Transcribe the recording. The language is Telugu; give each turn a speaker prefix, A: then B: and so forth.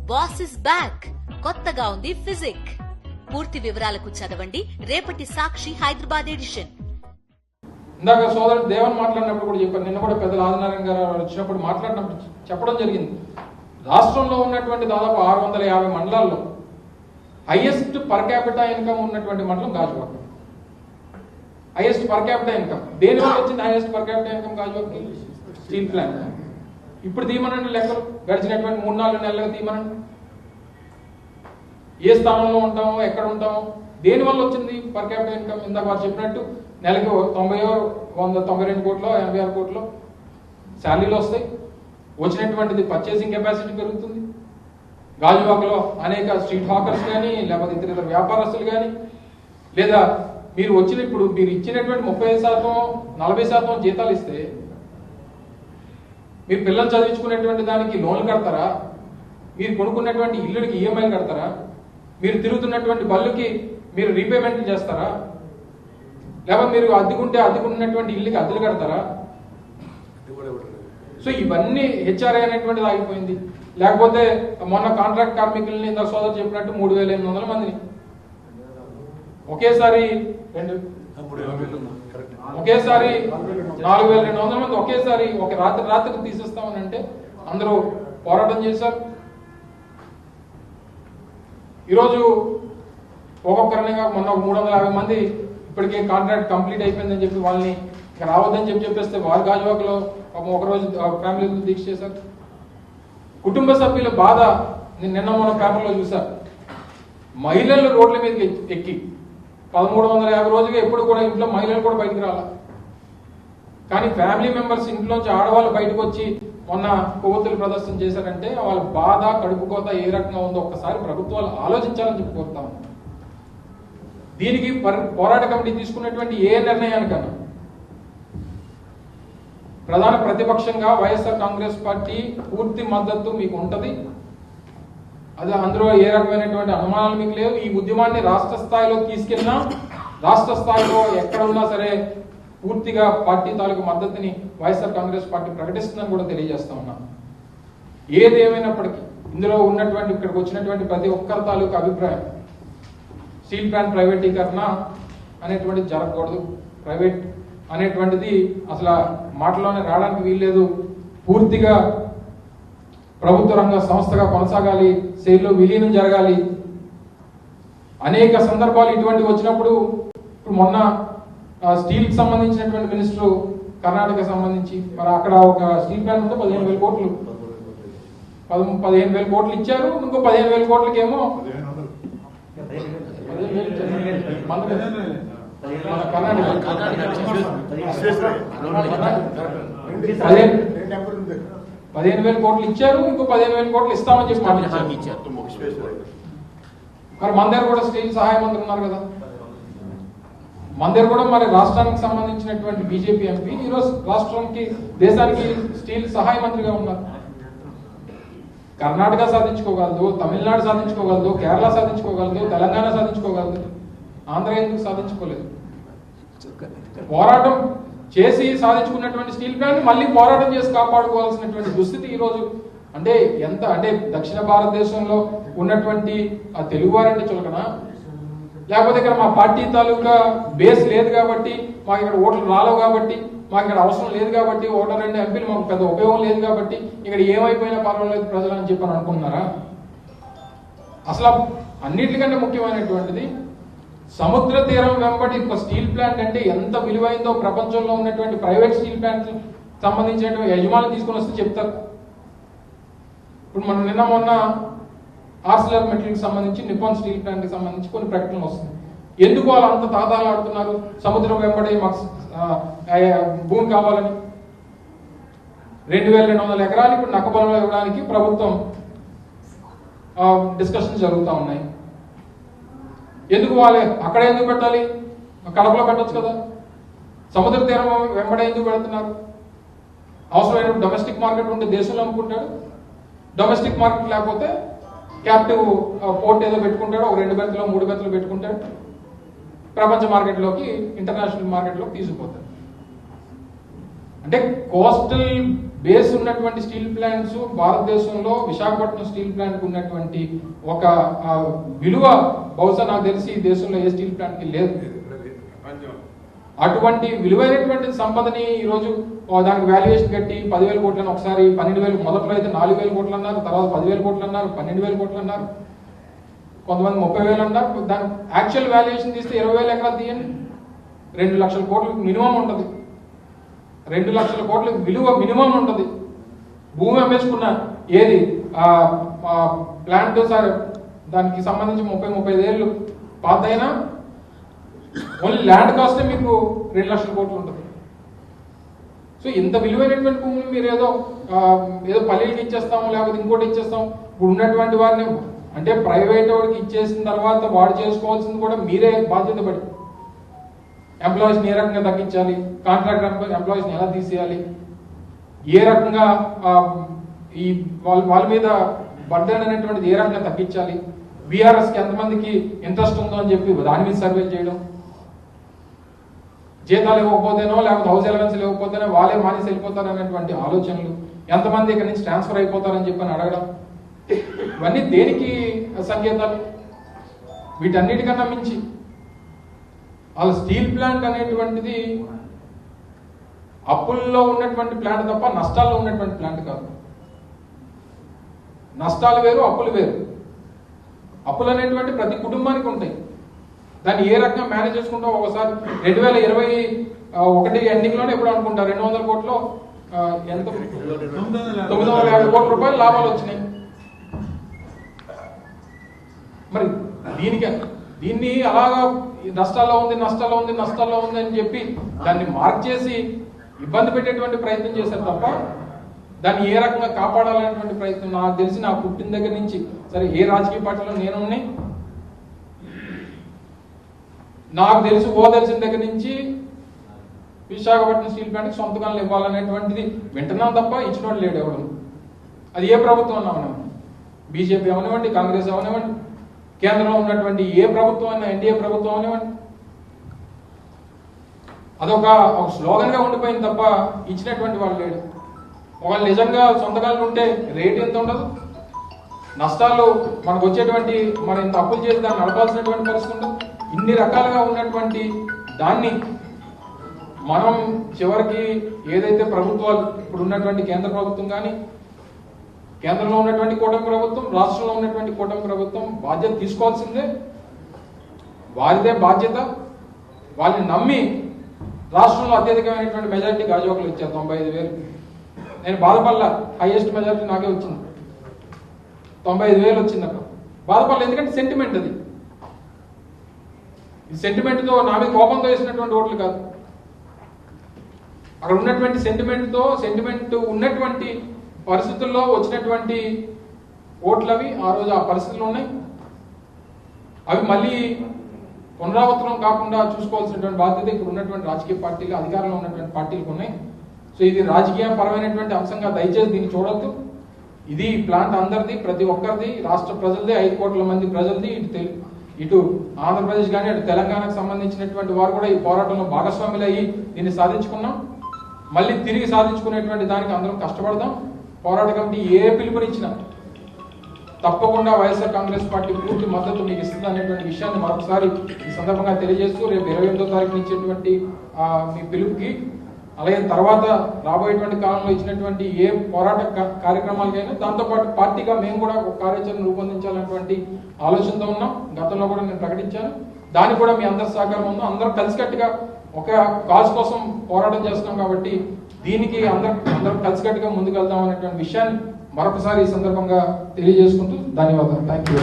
A: Boss is back. కొత్తగా ఉంది ఫిజిక్. పూర్తి వివరాలకు చదవండి రేపటి సాక్షి హైదరాబాద్ ఎడిషన్.
B: ఇందాక సోదరుడు దేవన్ మాట్లాడినప్పుడు కూడా చెప్పారు, నిన్న కూడా పెద్దలు ఆదినారాయణ గారు వచ్చినప్పుడు మాట్లాడినప్పుడు చెప్పడం జరిగింది. రాష్ట్రంలో ఉన్నటువంటి దాదాపు 650 మండలాల్లో హైయెస్ట్ పర్ క్యాపిటల్ ఇన్కమ్ ఉన్నటువంటి మండలం Gajuwaka. Highest per capital income దేని వల్ల వచ్చింది? Highest per capital income Gajuwaka steel plant. ఇప్పుడు తీయమనండి లెక్కలు, గడిచినటువంటి 3-4 నెలలుగా తీయమనండి. ఏ స్థానంలో ఉంటామో, ఎక్కడ ఉంటామో, దేని వల్ల వచ్చింది పర్ క్యాపిటల్ ఇన్కమ్? ఇందాక వారు చెప్పినట్టు నెలకి 92 కోట్లు 86 కోట్లు శాలరీలు వస్తాయి. వచ్చినటువంటిది పర్చేసింగ్ కెపాసిటీ పెరుగుతుంది. గాజువాకలో అనేక స్ట్రీట్ హాకర్స్ కానీ, లేకపోతే ఇతర వ్యాపారస్తులు కానీ, లేదా మీరు ఇప్పుడు మీరు ఇచ్చినటువంటి 30%, 40% జీతాలు ఇస్తే మీరు పిల్లలు చదివించుకునేటువంటి దానికి లోన్లు కడతారా? మీరు కొనుక్కున్నటువంటి ఇల్లుకి ఈఎంఐలు కడతారా? మీరు తిరుగుతున్నటువంటి బళ్ళుకి మీరు రీపేమెంట్ చేస్తారా? లేకపోతే మీరు అద్దెకున్నటువంటి ఇల్లుకి అద్దెలు కడతారా? సో ఇవన్నీ హెచ్ఆర్ఐ అనేటువంటిది ఆగిపోయింది. లేకపోతే మొన్న కాంట్రాక్ట్ కార్మికుల్ని ఇందాక సోదరు చెప్పినట్టు 3,800 మందిని ఒకేసారి 4,200 మంది ఒకేసారి ఒక రాత్రికి తీసేస్తామని అంటే అందరూ పోరాటం చేశారు. ఈరోజు ఒక్కొక్కరిగా మొన్న 350 మంది ఇప్పటికే కాంట్రాక్ట్ కంప్లీట్ అయిపోయిందని చెప్పి వాళ్ళని ఇక రావద్దని చెప్పేస్తే వారు గాజువాకలో ఒకరోజు ఫ్యామిలీ దీక్ష చేశారు. కుటుంబ సభ్యుల బాధ నిన్న మొన్న పేపర్లో చూశారు. మహిళలు రోడ్ల మీద ఎక్కి 1350 రోజుగా ఎప్పుడు కూడా ఇంట్లో మహిళలు కూడా బయటకు రాల. కానీ ఫ్యామిలీ మెంబర్స్ ఇంట్లోంచి ఆడవాళ్ళు బయటకు వచ్చి మొన్న కొవ్వొత్తులు ప్రదర్శన చేశారంటే వాళ్ళ బాధ, కడుపు కోత ఏ రకంగా ఉందో ఒక్కసారి ప్రభుత్వాలు ఆలోచించాలని చెప్పి కోరుతాం. దీనికి పోరాట కమిటీ తీసుకున్నటువంటి ఏ నిర్ణయానికన్నా ప్రధాన ప్రతిపక్షంగా వైఎస్ఆర్ కాంగ్రెస్ పార్టీ పూర్తి మద్దతు మీకు ఉంటది. అది అందులో ఏ రకమైనటువంటి అనుమానాలు మీకు లేవు. ఈ ఉద్యమాన్ని రాష్ట్ర స్థాయిలో తీసుకెళ్ళినా, రాష్ట్ర స్థాయిలో ఎక్కడ ఉన్నా సరే పూర్తిగా పార్టీ తాలూకు మద్దతుని వైఎస్ఆర్ కాంగ్రెస్ పార్టీ ప్రకటిస్తుందని కూడా తెలియజేస్తా ఉన్నాం. ఏది ఏమైనప్పటికీ ఇందులో ఉన్నటువంటి ఇక్కడికి వచ్చినటువంటి ప్రతి ఒక్కరి తాలూకు అభిప్రాయం స్టీల్ ప్లాంట్ ప్రైవేటీకరణ అనేటువంటిది జరగకూడదు. ప్రైవేట్ అనేటువంటిది అసలు మాటలోనే రావడానికి వీల్లేదు. పూర్తిగా ప్రభుత్వ రంగ సంస్థగా కొనసాగాలి, సేల్లో విలీనం జరగాలి. అనేక సందర్భాలు ఇటువంటివి వచ్చినప్పుడు ఇప్పుడు మొన్న స్టీల్ కి సంబంధించినటువంటి మినిస్టర్ కర్ణాటక సంబంధించి మరి అక్కడ ఒక స్టీల్ ప్లాంట్ ఉంటే 15,000 కోట్లు 15,000 కోట్లు ఇచ్చారు. ఇంకో 15,000 కోట్లకేమో $15,000 కోట్లు ఇచ్చారు. ఇంకో 15,000 కోట్లు ఇస్తామని చెప్పి మరి మన దగ్గర కూడా స్టీల్ సహాయ మంత్రి ఉన్నారు కదా. మన దగ్గర కూడా మరి రాష్ట్రానికి సంబంధించినటువంటి బీజేపీ ఎంపీ ఈరోజు రాష్ట్రానికి, దేశానికి స్టీల్ సహాయ మంత్రిగా ఉన్నారు. కర్ణాటక సాధించుకోగలదు, తమిళనాడు సాధించుకోగలదు, కేరళ సాధించుకోగలదు, తెలంగాణ సాధించుకోగలదు. ఆంధ్ర ఎందుకు సాధించుకోలేదు? పోరాటం చేసి సాధించుకున్నటువంటి స్టీల్ ప్లాంట్ మళ్ళీ పోరాటం చేసి కాపాడుకోవాల్సినటువంటి దుస్థితి ఈరోజు. అంటే దక్షిణ భారతదేశంలో ఉన్నటువంటి ఆ తెలుగువారంటే చులకనా? లేకపోతే ఇక్కడ మా పార్టీ తాలూకా బేస్ లేదు కాబట్టి, మాకు ఇక్కడ ఓట్లు రాలేవు కాబట్టి, మాకు ఇక్కడ అవసరం లేదు కాబట్టి, ఓటర్ 2 ఎంపీలు మాకు పెద్ద ఉపయోగం లేదు కాబట్టి ఇక్కడ ఏమైపోయినా పర్వాలేదు ప్రజలు అని చెప్పని అనుకుంటున్నారా? అసలు అన్నిటికంటే ముఖ్యమైనటువంటిది సముద్ర తీరం వెంబడి ఒక స్టీల్ ప్లాంట్ అంటే ఎంత విలువైందో ప్రపంచంలో ఉన్నటువంటి ప్రైవేట్ స్టీల్ ప్లాంట్ సంబంధించినటువంటి యజమానులు తీసుకొని వస్తే చెప్తారు. ఇప్పుడు మనం మొన్న ఆర్సిలర్ మెటల్కి సంబంధించి, నిప్పాన్ స్టీల్ ప్లాంట్ కి సంబంధించి కొన్ని ప్రకటనలు వస్తున్నాయి. ఎందుకు వాళ్ళు అంత తాదాలు ఆడుతున్నారు? సముద్రం వెంబడి మాకు భూమి కావాలని 2,200 ఎకరాలు ఇప్పుడు నక్కబలంలో ఇవ్వడానికి ప్రభుత్వం డిస్కషన్ జరుగుతూ ఉన్నాయి. ఎందుకు వాళ్ళే అక్కడ ఎందుకు పెట్టాలి? కడపలో పెట్టచ్చు కదా. సముద్ర తీరం వెంబడే ఎందుకు పెడుతున్నారు? అవసరమైన డొమెస్టిక్ మార్కెట్ ఉంటే దేశంలో అమ్ముకుంటాడు. డొమెస్టిక్ మార్కెట్ లేకపోతే క్యాప్టివ్ పోర్ట్ ఏదో పెట్టుకుంటాడు, ఒక 2 బెర్తులు 3 బెర్తులు పెట్టుకుంటాడు, ప్రపంచ మార్కెట్లోకి, ఇంటర్నేషనల్ మార్కెట్లోకి తీసుకుపోతాడు. అంటే కోస్టల్ బేస్ ఉన్నటువంటి స్టీల్ ప్లాంట్స్ భారతదేశంలో విశాఖపట్నం స్టీల్ ప్లాంట్ ఉన్నటువంటి ఒక విలువ బహుశా నాకు తెలిసి ఈ దేశంలో ఏ స్టీల్ ప్లాంట్ కి లేదు. అటువంటి విలువైనటువంటి సంపదని ఈరోజు దానికి వాల్యుయేషన్ కట్టి 10,000 కోట్లని ఒకసారి 12,000, మొదట్లో అయితే 4,000 కోట్లు అన్నారు, తర్వాత 10,000 కోట్లు అన్నారు, 12,000 కోట్లు అన్నారు, కొంతమంది 30,000 అన్నారు. దాని యాక్చువల్ వాల్యుయేషన్ తీస్తే 20,000 ఎకరాలు తీయండి, 2 లక్షల కోట్లు మినిమం ఉంటుంది. 2 లక్షల కోట్ల విలువ మినిమం ఉంటుంది. భూమి అమ్మేసుకున్న ఏది ప్లాంట్ సార్ దానికి సంబంధించి 30-35 ఏళ్ళు పాతైనా ఓన్లీ ల్యాండ్ కాస్టే మీకు 2 లక్షల కోట్లు ఉంటుంది. సో ఇంత విలువైనటువంటి భూములు మీరు ఏదో పల్లెలకి ఇచ్చేస్తాము, లేకపోతే ఇంకోటి ఇచ్చేస్తాం. ఇప్పుడు ఉన్నటువంటి వారిని అంటే ప్రైవేట్ వాడికి ఇచ్చేసిన తర్వాత వాడు చేసుకోవాల్సింది కూడా మీరే బాధ్యత పడి ఎంప్లాయీస్ని ఏ రకంగా తగ్గించాలి, కాంట్రాక్ట్ ఎంప్లాయీస్ని ఎలా తీసేయాలి, ఏ రకంగా ఈ వాళ్ళ మీద బర్డెన్ అనేటువంటిది ఏ రకంగా తగ్గించాలి, బీఆర్ఎస్కి ఎంతమందికి ఇంట్రెస్ట్ ఉందో అని చెప్పి దాని మీద సర్వే చేయడం, జీతాలు ఇవ్వకపోతేనో లేకపోతే హౌస్ అలవెన్స్ ఇవ్వకపోతేనో వాళ్ళే మానేసి వెళ్ళిపోతారు అనేటువంటి ఆలోచనలు, ఎంతమంది ఇక్కడ నుంచి ట్రాన్స్ఫర్ అయిపోతారని చెప్పని అడగడం, ఇవన్నీ దేనికి సంకేతాలు? వీటన్నిటికన్నా మించి వాళ్ళ స్టీల్ ప్లాంట్ అనేటువంటిది అప్పుల్లో ఉన్నటువంటి ప్లాంట్ తప్ప నష్టాల్లో ఉన్నటువంటి ప్లాంట్ కాదు. నష్టాలు వేరు, అప్పులు వేరు. అప్పులు అనేటువంటి ప్రతి కుటుంబానికి ఉంటాయి. దాన్ని ఏ రకంగా మేనేజ్ చేసుకుంటాం? ఒకసారి 2021 ఎండింగ్ లోనే ఎప్పుడు అనుకుంటారు 200 కోట్లు ఎంత 950 కోట్ల రూపాయలు లాభాలు వచ్చినాయి. మరి దీన్ని అలాగా నష్టాల్లో ఉంది అని చెప్పి దాన్ని మార్క్ చేసి ఇబ్బంది పెట్టేటువంటి ప్రయత్నం చేశారు తప్ప దాన్ని ఏ రకంగా కాపాడాలనేటువంటి ప్రయత్నం నాకు తెలిసి నా పుట్టిన దగ్గర నుంచి సరే ఏ రాజకీయ పార్టీలో నేను ఉన్నాయి నాకు తెలిసి తెలిసిన దగ్గర నుంచి విశాఖపట్నం స్టీల్ ప్లాంట్కి సొంతకాలు ఇవ్వాలనేటువంటిది వింటున్నాం తప్ప ఇచ్చినోడు లేడు ఎవడు. అది ఏ ప్రభుత్వం అవనివ్వండి, బీజేపీ అవనివ్వండి, కాంగ్రెస్ అవనివ్వండి, కేంద్రంలో ఉన్నటువంటి ఏ ప్రభుత్వం అయినా, ఎన్డీఏ ప్రభుత్వం అవనివ్వండి, అదొక స్లోగన్ గా ఉండిపోయింది తప్ప ఇచ్చినటువంటి వాళ్ళు లేడు. ఒకళ్ళు నిజంగా సొంతకాలు ఉంటే రేట్ ఎంత ఉండదు, నష్టాలు మనకు వచ్చేటువంటి మనం ఇంత అప్పులు చేసి దాన్ని నడపాల్సినటువంటి పరిస్థితి ఉండదు. ఇన్ని రకాలుగా ఉన్నటువంటి దాన్ని మనం చివరికి ఏదైతే ప్రభుత్వాలు ఇప్పుడు ఉన్నటువంటి కేంద్ర ప్రభుత్వం కానీ, కేంద్రంలో ఉన్నటువంటి కూటమి ప్రభుత్వం, రాష్ట్రంలో ఉన్నటువంటి కూటమి ప్రభుత్వం బాధ్యత తీసుకోవాల్సిందే. వారిదే బాధ్యత. వాళ్ళని నమ్మి రాష్ట్రంలో అత్యధికమైనటువంటి మెజారిటీ గాజువాకలు ఇచ్చారు 95,000. నేను బాధపడలా, హైయెస్ట్ మెజారిటీ నాకే వచ్చింది, 95,000 వచ్చింది. అక్కడ బాధపడలేదు, ఎందుకంటే సెంటిమెంట్ అది. ఈ సెంటిమెంట్తో నా మీద కోపంతో వేసినటువంటి ఓట్లు కాదు. అక్కడ ఉన్నటువంటి సెంటిమెంట్ ఉన్నటువంటి పరిస్థితుల్లో వచ్చినటువంటి ఓట్లవి ఆ రోజు ఆ పరిస్థితులు ఉన్నాయి. అవి మళ్ళీ పునరావృతం కాకుండా చూసుకోవాల్సినటువంటి బాధ్యత ఇప్పుడు ఉన్నటువంటి రాజకీయ పార్టీలు, అధికారంలో ఉన్నటువంటి పార్టీలకు ఉన్నాయి. సో ఇది రాజకీయ పరమైనటువంటి అంశంగా దయచేసి దీన్ని చూడొద్దు. ఇది ప్లాంట్ అందరిది, ప్రతి ఒక్కరిది, రాష్ట్ర ప్రజలది, 5 కోట్ల మంది ప్రజలది. ఇటు ఆంధ్రప్రదేశ్ కానీ అటు తెలంగాణకు సంబంధించినటువంటి వారు కూడా ఈ పోరాటంలో భాగస్వాములు అయ్యి దీన్ని సాధించుకున్నాం. మళ్ళీ తిరిగి సాధించుకునేటువంటి దానికి అందరం కష్టపడదాం. పోరాట కమిటీ ఏ పిలుపునిచ్చినా తప్పకుండా వైఎస్ఆర్ కాంగ్రెస్ పార్టీ పూర్తి మద్దతు మీకు ఇస్తుంది అనేటువంటి విషయాన్ని మరొకసారి ఈ సందర్భంగా తెలియజేస్తూ రేపు 28వ తారీఖున ఇచ్చేటువంటి మీ పిలుపుకి, అలాగే తర్వాత రాబోయేటువంటి కాలంలో ఇచ్చినటువంటి ఏ పోరాట కార్యక్రమాలకైనా దాంతోపాటు పార్టీగా మేము కూడా ఒక కార్యాచరణ రూపొందించాలనేటువంటి ఆలోచనతో ఉన్నాం. గతంలో కూడా నేను ప్రకటించాను. దానికి కూడా మీ అందరి సహకారం ఉందో, అందరూ కలిసికట్టుగా ఒక కాజ్ కోసం పోరాటం చేస్తున్నాం కాబట్టి దీనికి అందరూ కలిసికట్టుగా ముందుకు వెళ్తాం అనేటువంటి విషయాన్ని మరొకసారి ఈ సందర్భంగా తెలియజేసుకుంటూ ధన్యవాదాలు. Thank you.